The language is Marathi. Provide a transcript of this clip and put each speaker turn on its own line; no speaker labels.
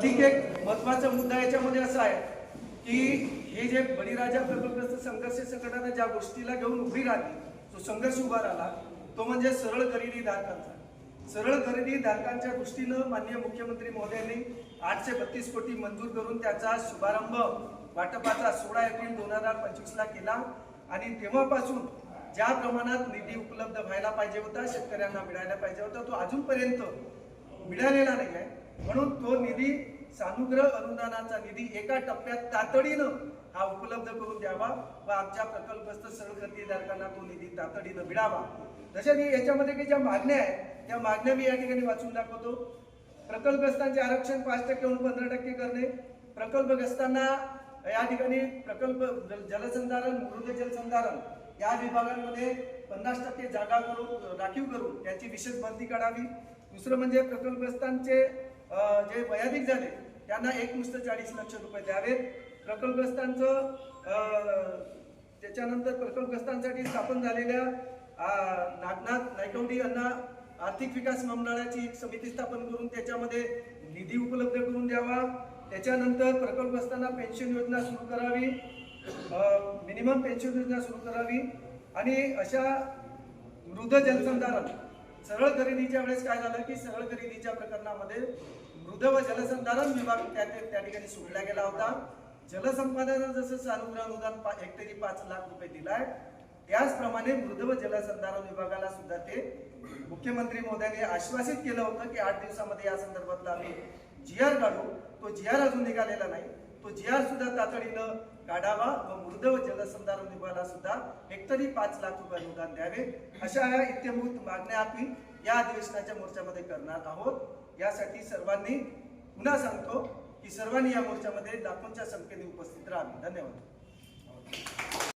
अधिक एक महत्त्वाचा मुद्दा याच्यामध्ये असा आहे की हे जे बळीराजा प्रकल्पग्रस्त संघर्ष संघटना ज्या गोष्टीला घेऊन उभी राहिली, जो संघर्ष उभा राहिला तो म्हणजे सरळ खरेदीधारकांचा. सरळ खरेदीधारकांच्या दृष्टीनं माननीय मुख्यमंत्री महोदयांनी 832 कोटी मंजूर करून त्याचा शुभारंभ वाटपाचा 16 एप्रिल 2025 ला केला आणि तेव्हापासून ज्या प्रमाणात निधी उपलब्ध व्हायला पाहिजे होता, शेतकऱ्यांना मिळायला पाहिजे होता, तो अजूनपर्यंत मिळालेला नाही आहे. म्हणून तो निधी सानुग्रह अनुदानाचा निधी एका टप्प्यात तातडीनं हा उपलब्ध करून द्यावा व आमच्या प्रकल्पग्रस्त सरळ खरेदीधारकांना तो निधी तातडीनं मिळावा. जशा की याच्यामध्ये काही ज्या मागण्या आहेत त्या मागण्या मी या ठिकाणी वाचून दाखवतो. प्रकल्पग्रस्तांचे आरक्षण 5% वरून 15% करणे, प्रकल्पग्रस्तांना या ठिकाणी प्रकल्प जलसंधारण, मृद जलसंधारण या विभागांमध्ये 50% जागा करून राखीव करून त्याची विशेष भरती काढावी. दुसरं म्हणजे प्रकल्पग्रस्तांचे जे वयाधिक झाले त्यांना एकमुष्ट 40 लाख रुपये द्यावेत. प्रकल्पग्रस्तांचं त्याच्यानंतर प्रकल्पग्रस्तांसाठी स्थापन झालेल्या नागनाथ नायकवडी यांना आर्थिक विकास मंडळाची एक समिती स्थापन करून त्याच्यामध्ये निधी उपलब्ध करून द्यावा. त्याच्यानंतर प्रकल्पग्रस्तांना पेन्शन योजना सुरू करावी, मिनिमम पेन्शन योजना सुरू करावी आणि अशा मृद जलसंधारण सरळ खरेदीच्या वेळेस काय झालं की सरळ खरेदीच्या प्रकरणामध्ये मृद व जलसंधारण विभाग त्या ठिकाणी सोडला गेला होता. जलसंपादनाला जसं सानुग्रह अनुदान हेक्टरी 5 लाख रुपये दिलाय, त्याचप्रमाणे मृद व जलसंधारण विभागाला सुद्धा ते मुख्यमंत्री महोदयांनी आश्वासित केलं होतं की 8 दिवसामध्ये या संदर्भातला आम्ही GR काढू. तो GR अजून निघालेला नाही. तो GR सुद्धा तातडीनं काढावा व मृद व जलसंधारण विभागाला सुद्धा हेक्टरी 5 लाख रुपये अनुदान द्यावे. अशा या इत्यंभूत मागण्या आम्ही या अधिवेशनाच्या मोर्चामध्ये करणार आहोत. यासाठी सर्वांनी पुन्हा सांगतो की सर्वांनी या मोर्चामध्ये लाखोंच्या संख्येने उपस्थित राहावे. धन्यवाद.